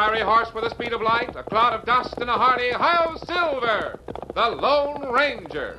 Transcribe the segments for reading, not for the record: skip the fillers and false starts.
fiery horse with the speed of light, a cloud of dust, and a hearty Hi-Yo Silver, the Lone Ranger.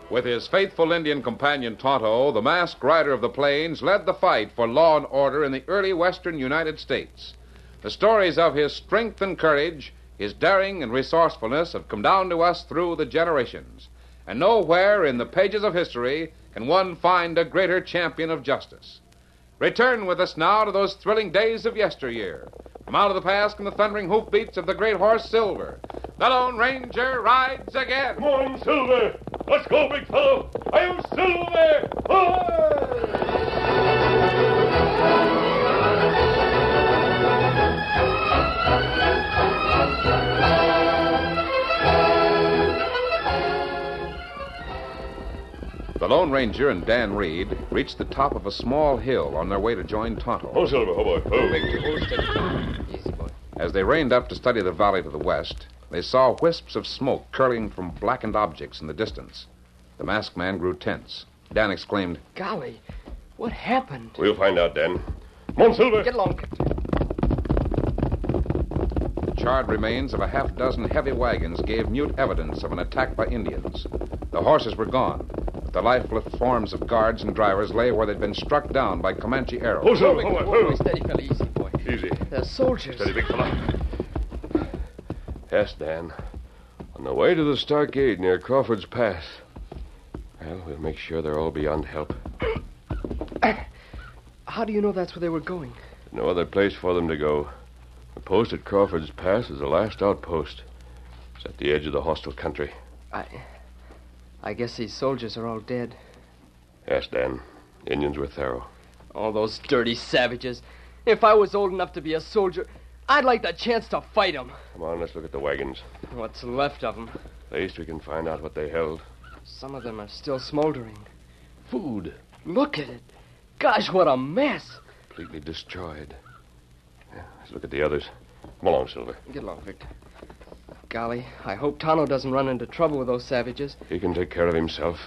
With his faithful Indian companion Tonto, the masked rider of the plains led the fight for law and order in the early western United States. The stories of his strength and courage, his daring and resourcefulness have come down to us through the generations. And nowhere in the pages of history can one find a greater champion of justice. Return with us now to those thrilling days of yesteryear. From out of the past come the thundering hoofbeats of the great horse Silver. The Lone Ranger rides again. Come on, Silver. Let's go, big fellow. I'm Silver. The Lone Ranger and Dan Reed reached the top of a small hill on their way to join Tonto. Oh, Silver, oh, boy. Oh. Easy, boy. As they reined up to study the valley to the west, they saw wisps of smoke curling from blackened objects in the distance. The masked man grew tense. Dan exclaimed, Golly, what happened? We'll find out, Dan. Come on, Silver. Get along. The charred remains of a half dozen heavy wagons gave mute evidence of an attack by Indians. The horses were gone, but the lifeless forms of guards and drivers lay where they'd been struck down by Comanche arrows. Oh, Silver, oh, Boy, steady, fella. Easy, boy. Easy. They're soldiers. Steady, big fellow. Yes, Dan. On the way to the stockade near Crawford's Pass. Well, we'll make sure they're all beyond help. How do you know that's where they were going? No other place for them to go. The post at Crawford's Pass is the last outpost. It's at the edge of the hostile country. I guess these soldiers are all dead. Yes, Dan. Indians were thorough. All those dirty savages. If I was old enough to be a soldier, I'd like the chance to fight them. Come on, let's look at the wagons. What's left of them? At least we can find out what they held. Some of them are still smoldering. Food. Look at it. Gosh, what a mess. Completely destroyed. Yeah, let's look at the others. Come along, Silver. Get along, Victor. Golly, I hope Tonto doesn't run into trouble with those savages. He can take care of himself.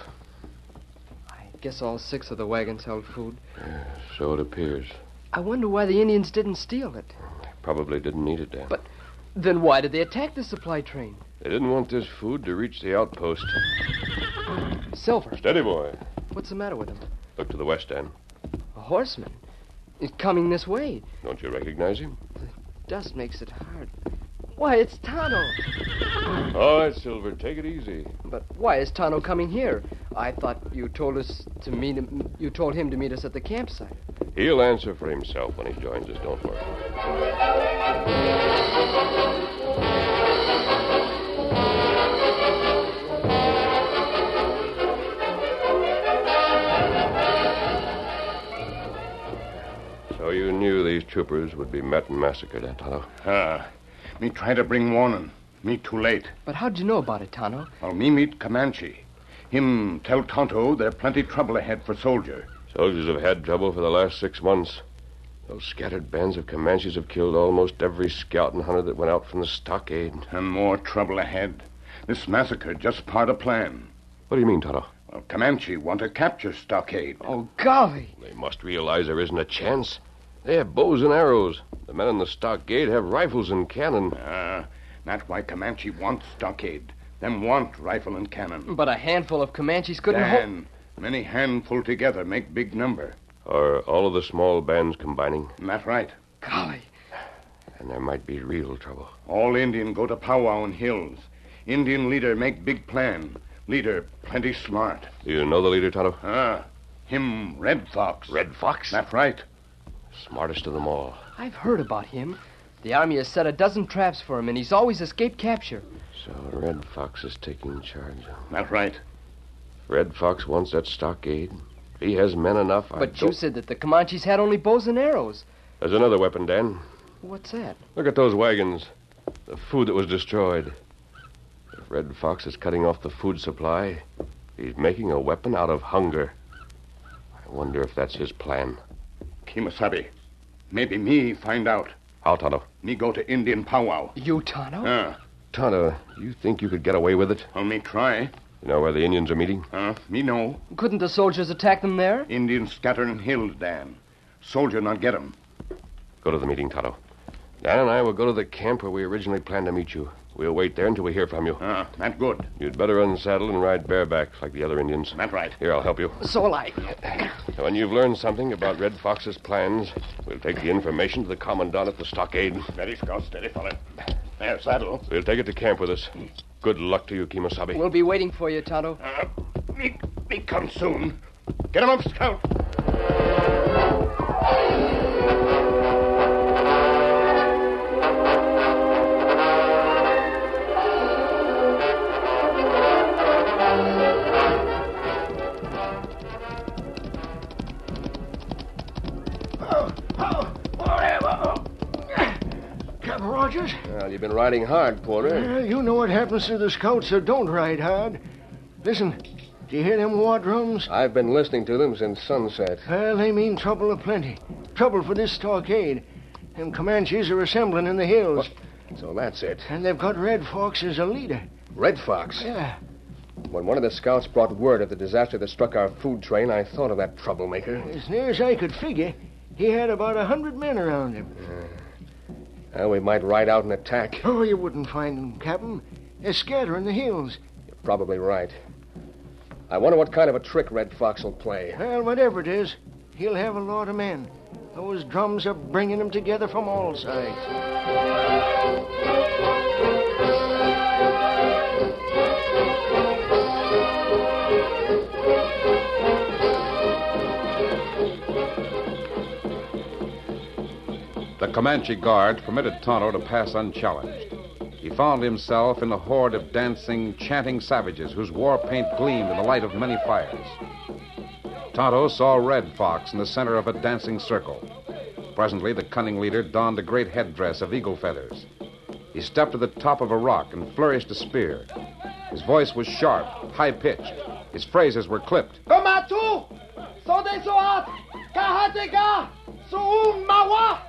I guess all 6 of the wagons held food. Yeah, so it appears. I wonder why the Indians didn't steal it. They probably didn't need it, Dan. But then why did they attack the supply train? They didn't want this food to reach the outpost. Silver. Steady, boy. What's the matter with him? Look to the west, Dan. A horseman. He's coming this way. Don't you recognize him? Dust makes it hard. Why, it's Tonto. All right, Silver, take it easy. But why is Tonto coming here? I thought you told him to meet us at the campsite. He'll answer for himself when he joins us, don't worry. So you knew these troopers would be met and massacred, eh, Tonto? Me try to bring warning. Me too late. But how'd you know about it, Tonto? Well, me meet Comanche. Him tell Tonto there plenty trouble ahead for soldier. Soldiers have had trouble for the last 6 months. Those scattered bands of Comanches have killed almost every scout and hunter that went out from the stockade. And more trouble ahead. This massacre just part of plan. What do you mean, Tonto? Well, Comanche want to capture stockade. Oh, golly. They must realize there isn't a chance. They have bows and arrows. The men in the stockade have rifles and cannon. That's why Comanche want stockade. Them want rifle and cannon. But a handful of Comanches couldn't hold... Dan, many handful together make big number. Are all of the small bands combining? That's right. Golly. And there might be real trouble. All Indian go to powwow in hills. Indian leader make big plan. Leader plenty smart. Do you know the leader, Tonto? Him Red Fox. Red Fox? That's right. Smartest of them all. I've heard about him. The Army has set a dozen traps for him, and he's always escaped capture. So Red Fox is taking charge. That's right. Red Fox wants that stockade. If he has men enough, But you said that the Comanches had only bows and arrows. There's another weapon, Dan. What's that? Look at those wagons. The food that was destroyed. If Red Fox is cutting off the food supply, he's making a weapon out of hunger. I wonder if that's his plan. Kimasabi. Maybe me find out. How, Tonto? Me go to Indian powwow. You, Tonto? Tonto, you think you could get away with it? Well, me try. You know where the Indians are meeting? Me know. Couldn't the soldiers attack them there? Indians scatter in hills, Dan. Soldier not get 'em. Go to the meeting, Tonto. Dan and I will go to the camp where we originally planned to meet you. We'll wait there until we hear from you. That good. You'd better unsaddle and ride bareback like the other Indians. That's right. Here, I'll help you. So will I. When you've learned something about Red Fox's plans, we'll take the information to the commandant at the stockade. Steady, Scout. Steady, fella. There, saddle. We'll take it to camp with us. Good luck to you, Kimasabi. We'll be waiting for you, Tonto. Me come soon. Get him up, Scout. Captain Rogers? Well, you've been riding hard, Porter. You know what happens to the scouts that don't ride hard. Listen, do you hear them war drums? I've been listening to them since sunset. Well, they mean trouble aplenty. Trouble for this stockade. Them Comanches are assembling in the hills. So that's it. And they've got Red Fox as a leader. Red Fox? Yeah. When one of the scouts brought word of the disaster that struck our food train, I thought of that troublemaker. As near as I could figure, he had about 100 men around him. Well, we might ride out and attack. Oh, you wouldn't find them, Captain. They're scattered in the hills. You're probably right. I wonder what kind of a trick Red Fox will play. Well, whatever it is, he'll have a lot of men. Those drums are bringing them together from all sides. The Comanche guard permitted Tonto to pass unchallenged. He found himself in a horde of dancing, chanting savages whose war paint gleamed in the light of many fires. Tonto saw Red Fox in the center of a dancing circle. Presently, the cunning leader donned a great headdress of eagle feathers. He stepped to the top of a rock and flourished a spear. His voice was sharp, high-pitched. His phrases were clipped. Komatu! Sodesoat! Kahatega! Suum Mawa!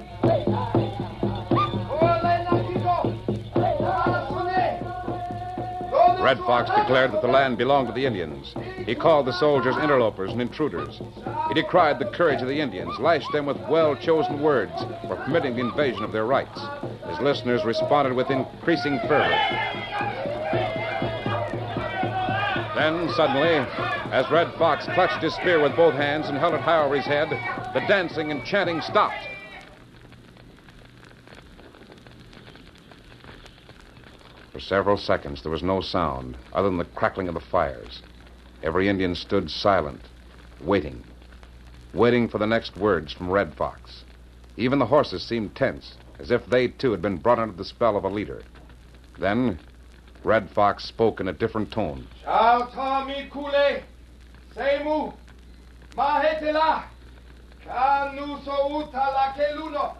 Red Fox declared that the land belonged to the Indians. He called the soldiers interlopers and intruders. He decried the courage of the Indians, lashed them with well-chosen words for permitting the invasion of their rights. His listeners responded with increasing fervor. Then, suddenly, as Red Fox clutched his spear with both hands and held it high over his head, the dancing and chanting stopped. For several seconds, there was no sound other than the crackling of the fires. Every Indian stood silent, waiting for the next words from Red Fox. Even the horses seemed tense, as if they, too, had been brought under the spell of a leader. Then, Red Fox spoke in a different tone. Shautami Kule! Seimu! Mahetela! Kanu Souta Lakeluno!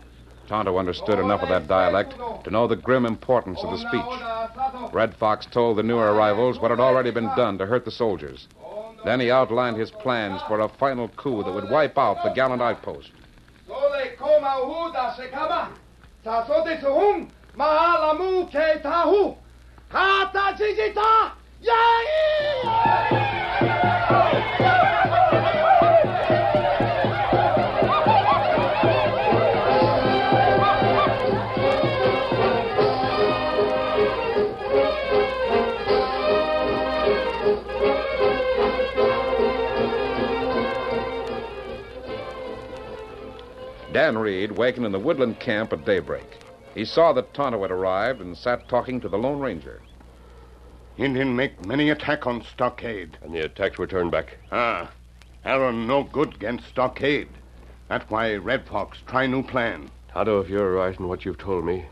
Tonto understood enough of that dialect to know the grim importance of the speech. Red Fox told the newer arrivals what had already been done to hurt the soldiers. Then he outlined his plans for a final coup that would wipe out the gallant outpost. Dan Reed wakened in the woodland camp at daybreak. He saw that Tonto had arrived and sat talking to the Lone Ranger. Indian make many attack on stockade. And the attacks were turned back. Arrow no good against stockade. That's why Red Fox try new plan. Tonto, if you're right in what you've told me,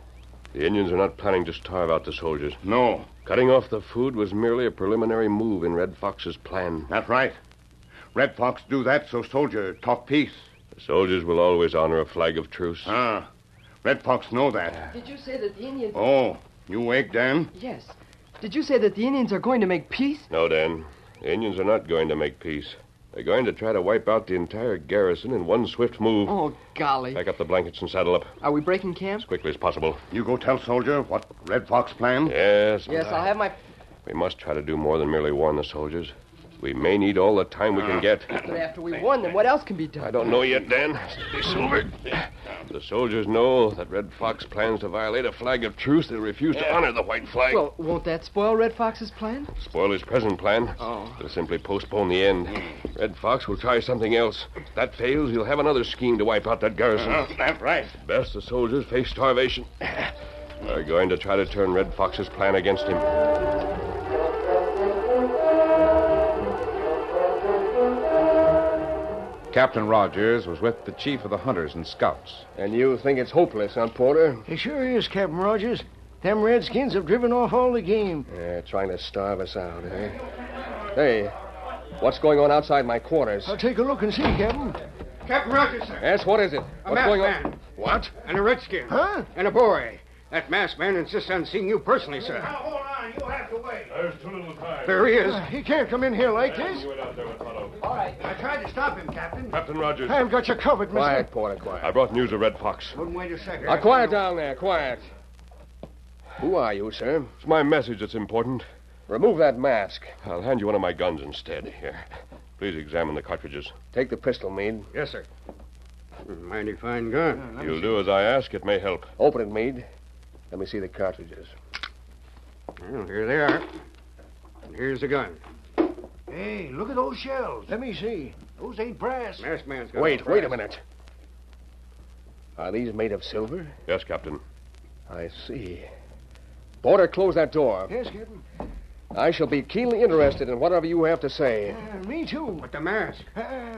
the Indians are not planning to starve out the soldiers. No. Cutting off the food was merely a preliminary move in Red Fox's plan. That's right. Red Fox do that so soldier talk peace. The soldiers will always honor a flag of truce. Red Fox know that. Did you say that the Indians... Oh, you wake, Dan? Yes. Did you say that the Indians are going to make peace? No, Dan. The Indians are not going to make peace. They're going to try to wipe out the entire garrison in one swift move. Oh, golly. Pack up the blankets and saddle up. Are we breaking camp? As quickly as possible. You go tell soldier what Red Fox plan? Yes. Yes, I'll have my... We must try to do more than merely warn the soldiers. We may need all the time we can get. But after we warn them, what else can be done? I don't know yet, Dan. Steady, Silver. The soldiers know that Red Fox plans to violate a flag of truce. They'll refuse to honor the white flag. Well, won't that spoil Red Fox's plan? Spoil his present plan. Oh. It'll simply postpone the end. Red Fox will try something else. If that fails, he'll have another scheme to wipe out that garrison. That's right. Best the soldiers face starvation. They're going to try to turn Red Fox's plan against him. Captain Rogers was with the chief of the hunters and scouts. And you think it's hopeless, huh, Porter? It sure is, Captain Rogers. Them redskins have driven off all the game. Yeah, trying to starve us out, eh? Hey, what's going on outside my quarters? I'll take a look and see, Captain. Captain Rogers, sir. Yes, what is it? A What's masked going on? man. What? And a redskin. Huh? And a boy. That masked man insists on seeing you personally, sir. Now, hold on. You have to wait. There's too little time. There he is. He can't come in here like this. went out there with Tonto. I tried to stop him, Captain. Captain Rogers. I've got you covered, mister. Quiet, Porter, quiet. I brought news of Red Fox. Wouldn't wait a second. Now, quiet down there, quiet. Who are you, sir? It's my message that's important. Remove that mask. I'll hand you one of my guns instead. Here. Please examine the cartridges. Take the pistol, Meade. Yes, sir. Mighty fine gun. You'll do as I ask. It may help. Open it, Meade. Let me see the cartridges. Well, here they are. And here's the gun. Hey, look at those shells. Let me see. Those ain't brass. Masked man's got Wait brass. a minute. Are these made of silver? Yes, Captain. I see. Porter, close that door. Yes, Captain. I shall be keenly interested in whatever you have to say. Me too. But the mask.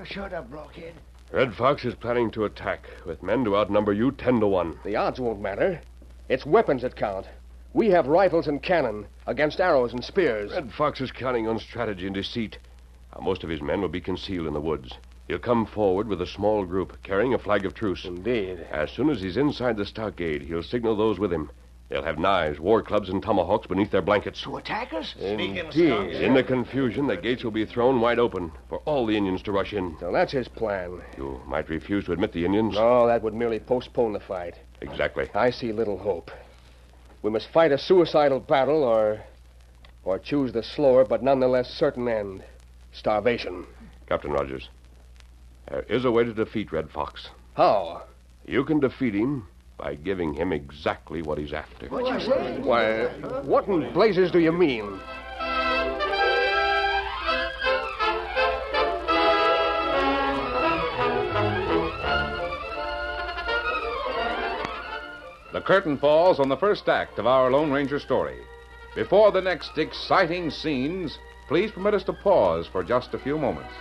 Shut up, blockhead. Red Fox is planning to attack with men to outnumber you 10-1. The odds won't matter. It's weapons that count. We have rifles and cannon against arrows and spears. Red Fox is counting on strategy and deceit. Now, most of his men will be concealed in the woods. He'll come forward with a small group carrying a flag of truce. Indeed. As soon as he's inside the stockade, he'll signal those with him. They'll have knives, war clubs, and tomahawks beneath their blankets. To attack us? Indeed. In the confusion, the gates will be thrown wide open for all the Indians to rush in. So that's his plan. You might refuse to admit the Indians. No, that would merely postpone the fight. Exactly. I see little hope. We must fight a suicidal battle or choose the slower but nonetheless certain end. Starvation. Captain Rogers, there is a way to defeat Red Fox. How? You can defeat him by giving him exactly what he's after. What you say? Why, what in blazes do you mean? The curtain falls on the first act of our Lone Ranger story. Before the next exciting scenes, please permit us to pause for just a few moments.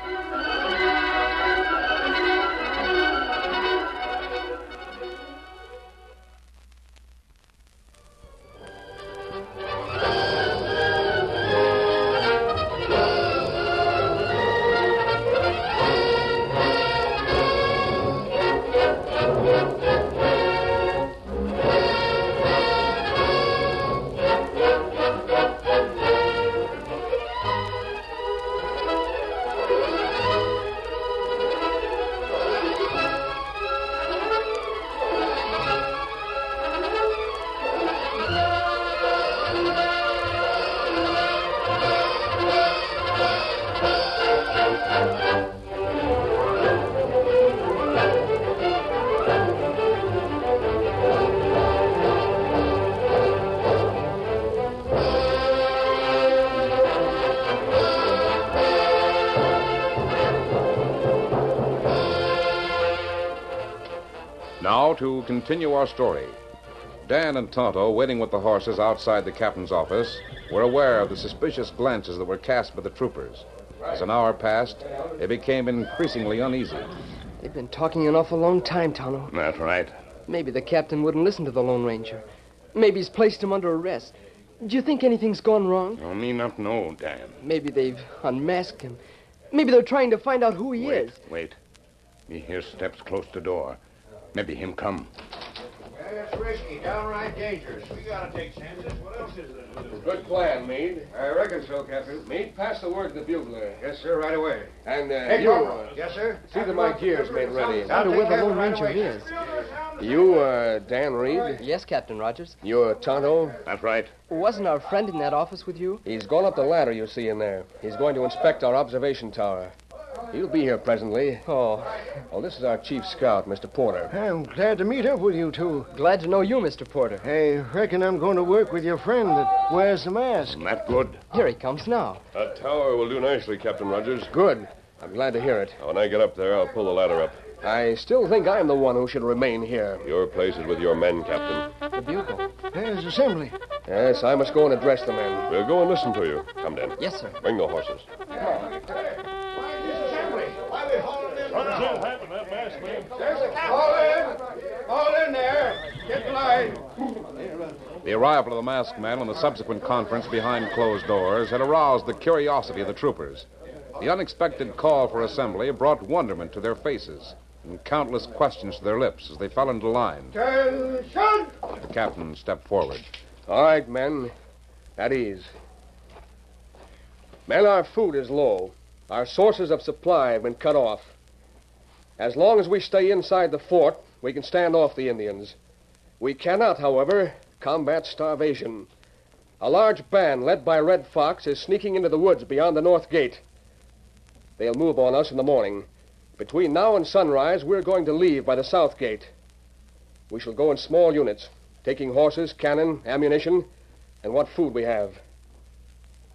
Now to continue our story. Dan and Tonto, waiting with the horses outside the captain's office, were aware of the suspicious glances that were cast by the troopers. As an hour passed, they became increasingly uneasy. They've been talking an awful long time, Tonto. That's right. Maybe the captain wouldn't listen to the Lone Ranger. Maybe he's placed him under arrest. Do you think anything's gone wrong? Oh, me not know, Dan. Maybe they've unmasked him. Maybe they're trying to find out who he is. Wait. Me hear steps close to door. Maybe him come. That's risky, downright dangerous. We gotta take chances. What else is there to do? Good plan, Meade. I reckon so, Captain. Meade, pass the word to the bugler. Yes, sir, right away. And Hey, you, Corporal. Yes, sir? see that my gear's made ready. I wonder where the Lone Ranger is. You, Dan Reed? Yes, Captain Rogers. You're Tonto? That's right. Wasn't our friend in that office with you? He's gone up the ladder you see in there. He's going to inspect our observation tower. He'll be here presently. Oh, Well, this is our chief scout, Mr. Porter. I'm glad to meet up with you two. glad to know you, Mr. Porter. Hey, reckon I'm going to work with your friend that wears the mask. That good. Here he comes now. That tower will do nicely, Captain Rogers. Good. I'm glad to hear it. When I get up there, I'll pull the ladder up. I still think I'm the one who should remain here. Your place is with your men, Captain. The bugle. There's assembly. Yes, I must go and address the men. We'll go and listen to you. Come, Dan. Yes, sir. Bring the horses. All in there. Get the line. The arrival of the masked man and the subsequent conference behind closed doors had aroused the curiosity of the troopers. The unexpected call for assembly brought wonderment to their faces and countless questions to their lips as they fell into line. Attention! The captain stepped forward. All right, men. At ease. Men, our food is low. Our sources of supply have been cut off. As long as we stay inside the fort, we can stand off the Indians. We cannot, however, combat starvation. A large band led by Red Fox is sneaking into the woods beyond the north gate. They'll move on us in the morning. Between now and sunrise, we're going to leave by the south gate. We shall go in small units, taking horses, cannon, ammunition, and what food we have.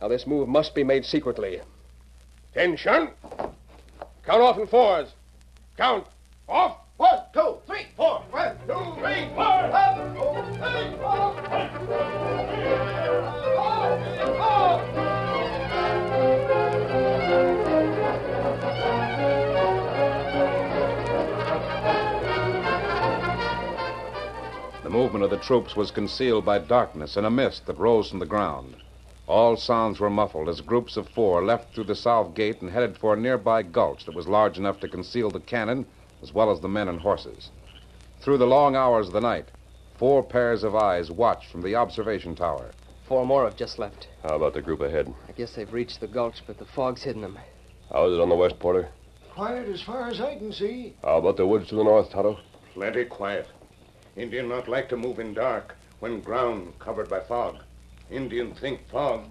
Now, this move must be made secretly. Attention! Count off in fours. Count. Off. 1, 2, 3, 4. 1, 2, 3, 4. 1, 2, 3, 4. The movement of the troops was concealed by darkness and a mist that rose from the ground. All sounds were muffled as groups of four left through the south gate and headed for a nearby gulch that was large enough to conceal the cannon as well as the men and horses. Through the long hours of the night, 4 pairs of eyes watched from the observation tower. 4 more have just left. How about the group ahead? I guess they've reached the gulch, but the fog's hidden them. How is it on the west, Porter? Quiet as far as I can see. How about the woods to the north, Tonto? Plenty quiet. Indian not like to move in dark when ground covered by fog. Indian think fog.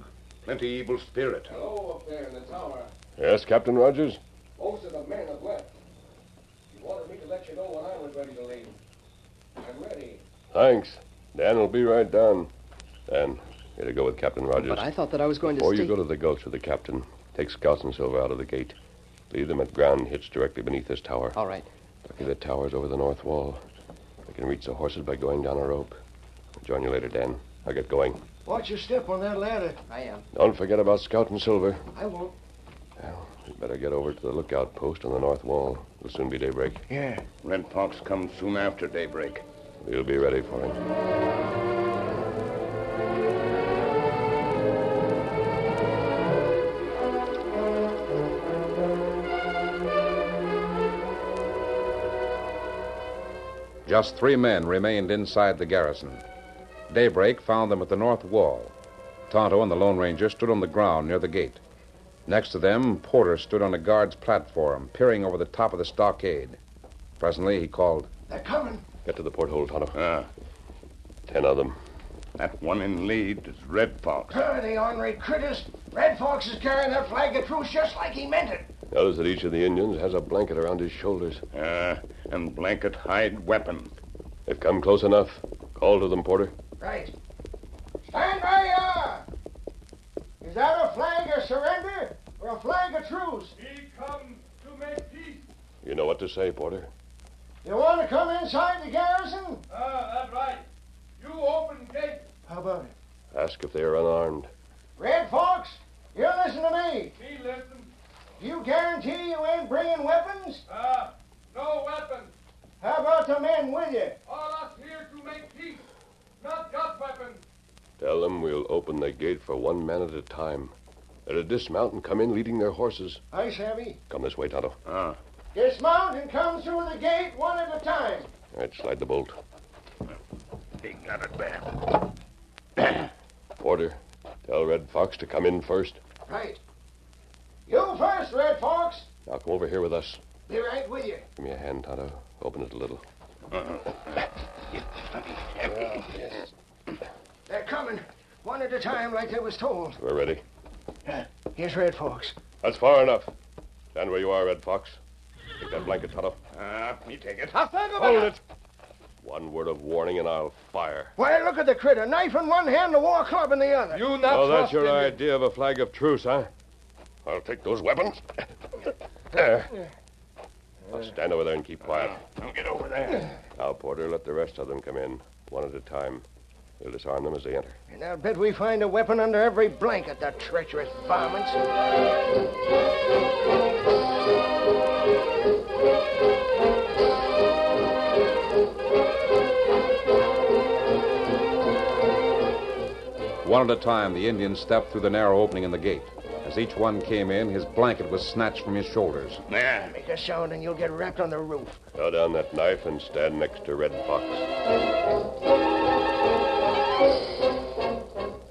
Plenty evil spirit. Hello up there in the tower. Yes, Captain Rogers? Most of the men have left. You wanted me to let you know when I was ready to leave. I'm ready. Thanks. Dan will be right down. Dan, here to go with Captain Rogers. But I thought that I was going to Before stay... you go to the gulch with the captain, take Scouts and Silver out of the gate. Leave them at ground hitched directly beneath this tower. All right. Lucky the tower's over the north wall. We can reach the horses by going down a rope. I'll join you later, Dan. I'll get going. Watch your step on that ladder. I am. Don't forget about Scout and Silver. I won't. Well, we'd better get over to the lookout post on the north wall. It'll soon be daybreak. Yeah. Red Fox comes soon after daybreak. We'll be ready for him. Just 3 men remained inside the garrison. Daybreak found them at the north wall. Tonto and the Lone Ranger stood on the ground near the gate. Next to them, Porter stood on a guard's platform, peering over the top of the stockade. Presently, he called, They're coming. Get to the porthole, Tonto. 10 10 of them. That one in lead is Red Fox. The ornery critters. Red Fox is carrying that flag of truce just like he meant it. Notice that each of the Indians has a blanket around his shoulders. And blanket hide weapon. They've come close enough. Call to them, Porter. Right. Stand where you are. Is that a flag of surrender or a flag of truce? We come to make peace. You know what to say, Porter. You want to come inside the garrison? That's right. You open gate. How about it? Ask if they are unarmed. Red Fox, you listen to me. Me listen. Do you guarantee you ain't bringing weapons? No weapons. How about the men with you? All us here to make peace. Not got weapons. Tell them we'll open the gate for one man at a time. They're to dismount and come in leading their horses. Aye, Savvy. Come this way, Tonto. Dismount and come through the gate one at a time. All right, slide the bolt. He got it back. Porter, tell Red Fox to come in first. Right. You first, Red Fox. Now come over here with us. Be right with you. Give me a hand, Tonto. Open it a little. They're coming, one at a time like they was told. We're ready. Here's Red Fox. That's far enough. Stand where you are, Red Fox. Take that blanket, Tonto. Me take it. Hold it. One word of warning and I'll fire. Why, look at the critter. Knife in one hand, a war club in the other. You not Oh, that's trust your Indian. idea of a flag of truce, huh? I'll take those weapons. There. Now stand over there and keep quiet. I'll get over there. Now, Porter, let the rest of them come in, one at a time. We'll disarm them as they enter. And I'll bet we find a weapon under every blanket, the treacherous varmints. One at a time, the Indians stepped through the narrow opening in the gate. As each one came in, his blanket was snatched from his shoulders. There. Make a sound and you'll get wrapped on the roof. Throw down that knife and stand next to Red Fox.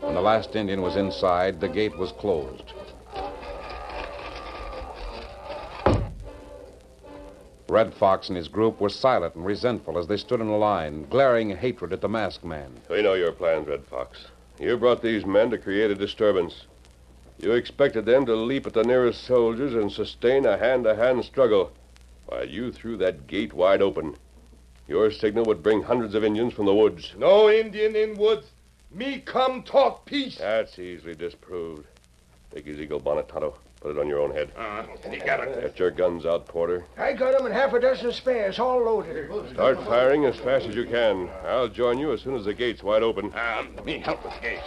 When the last Indian was inside, the gate was closed. Red Fox and his group were silent and resentful as they stood in a line, glaring hatred at the masked man. We know your plans, Red Fox. You brought these men to create a disturbance. You expected them to leap at the nearest soldiers and sustain a hand-to-hand struggle, while you threw that gate wide open. Your signal would bring hundreds of Indians from the woods. No Indian in woods. Me come talk peace. That's easily disproved. Take his eagle bonnet, Tonto. Put it on your own head. He got it. Get your guns out, Porter. I got them in half a dozen spares, all loaded. Start firing as fast as you can. I'll join you as soon as the gate's wide open. Me help with gate.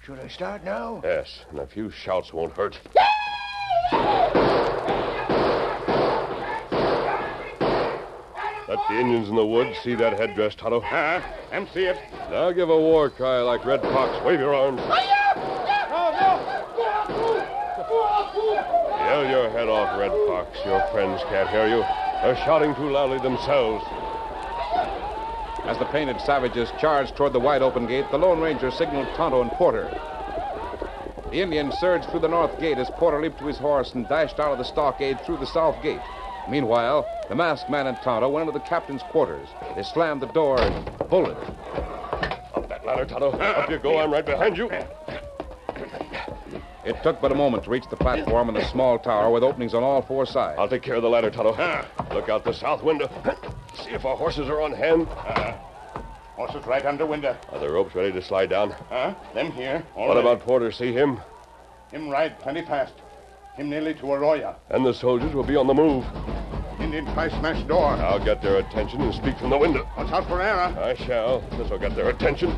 Should I start now? Yes, and a few shouts won't hurt. Let the Indians in the woods see that headdress, Tonto. Them see it. Now give a war cry like Red Fox. Wave your arms. Yell your head off, Red Fox. Your friends can't hear you. They're shouting too loudly themselves. As the painted savages charged toward the wide open gate, the Lone Ranger signaled Tonto and Porter. The Indians surged through the north gate as Porter leaped to his horse and dashed out of the stockade through the south gate. Meanwhile, the masked man and Tonto went into the captain's quarters. They slammed the door and bolted. Up that ladder, Tonto. Up you go. I'm right behind you. It took but a moment to reach the platform in the small tower with openings on all four sides. I'll take care of the ladder, Tonto. Look out the south window. See if our horses are on hand. Horses right under window. Are the ropes ready to slide down? Them here. What about Porter? See him? Him ride plenty fast. Him nearly to Arroyo. And the soldiers will be on the move. Indian try smash door. I'll get their attention and speak from the window. Watch out for Ara. I shall. This'll get their attention.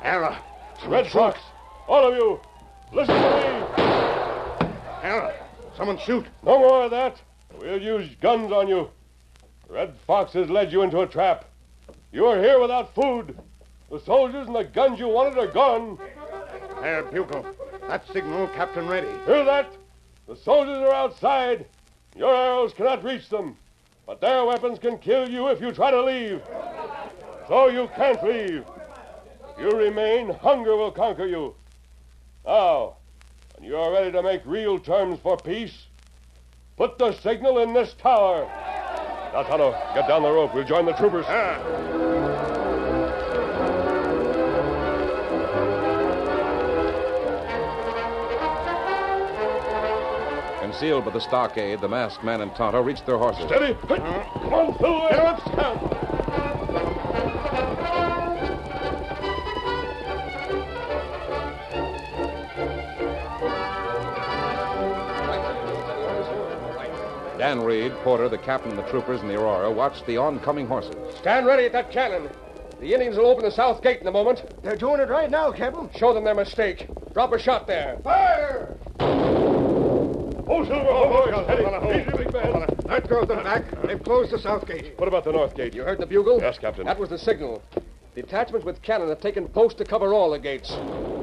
Ara. Red Fox, all of you, listen to me. Ara. Someone shoot. No more of that. We'll use guns on you. Red Fox has led you into a trap. You are here without food. The soldiers and the guns you wanted are gone. There, Bugle. That signal, Captain Ready. Hear that? The soldiers are outside. Your arrows cannot reach them. But their weapons can kill you if you try to leave. So you can't leave. If you remain, hunger will conquer you. Now, when you are ready to make real terms for peace, put the signal in this tower. Now, Tonto, get down the rope. We'll join the troopers. Concealed by the stockade, the masked man and Tonto reached their horses. Steady. Come on, Silver. Get up, Scout. Dan Reed, Porter, the captain, and the troopers in the Aurora watched the oncoming horses. Stand ready at that cannon. The Indians will open the south gate in a moment. They're doing it right now, Captain. Show them their mistake. Drop a shot there. Fire! Oh, Silver! Oh, boys! Easy, big man! That drove them back. They've closed the south gate. What about the north gate? You heard the bugle? Yes, Captain. That was the signal. Detachments with cannon have taken post to cover all the gates.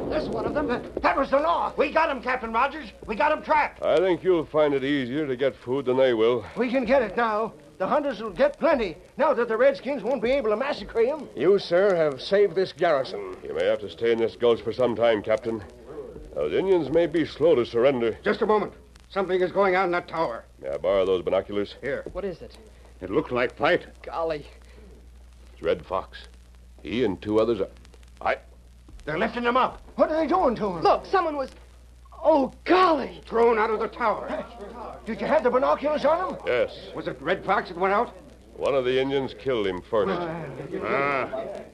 There's one of them. That was the law. We got him, Captain Rogers. We got him trapped. I think you'll find it easier to get food than they will. We can get it now. The hunters will get plenty, now that the Redskins won't be able to massacre them. You, sir, have saved this garrison. You may have to stay in this gulch for some time, Captain. Those Indians may be slow to surrender. Just a moment. Something is going on in that tower. May I borrow those binoculars? Here. What is it? It looked like fight. Golly. It's Red Fox. He and two others are... They're lifting him up. What are they doing to him? Look, someone was... Oh, golly. Thrown out of the tower. Did you have the binoculars on him? Yes. Was it Red Fox that went out? One of the Indians killed him first.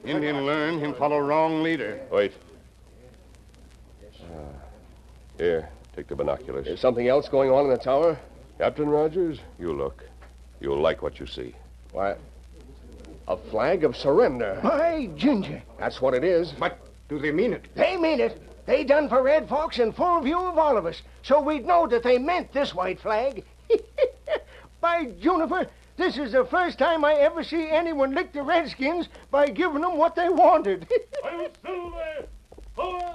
Indian learn him follow wrong leader. Wait. Here, take the binoculars. There's something else going on in the tower? Captain Rogers, you look. You'll like what you see. Why, a flag of surrender. By ginger. That's what it is. But do they mean it? They mean it. They done for Red Fox in full view of all of us, so we'd know that they meant this white flag. By Juniper, this is the first time I ever see anyone lick the Redskins by giving them what they wanted. I'm Silver! Away!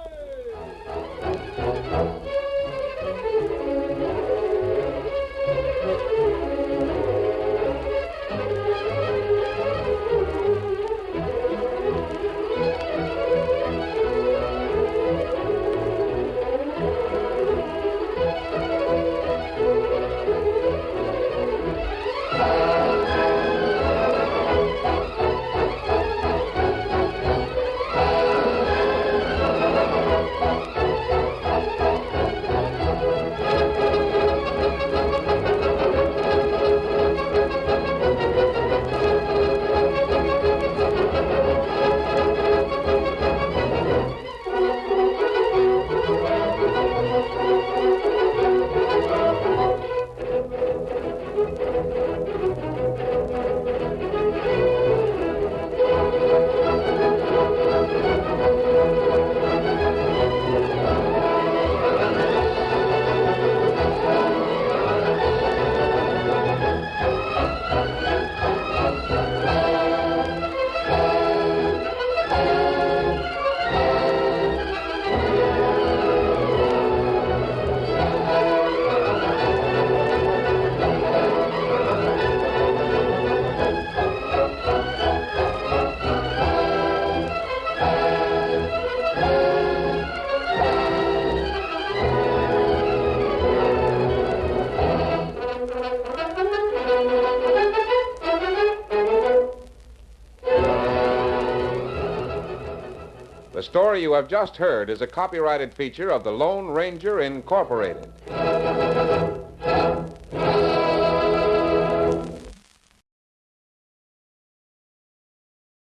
The story you have just heard is a copyrighted feature of the Lone Ranger Incorporated.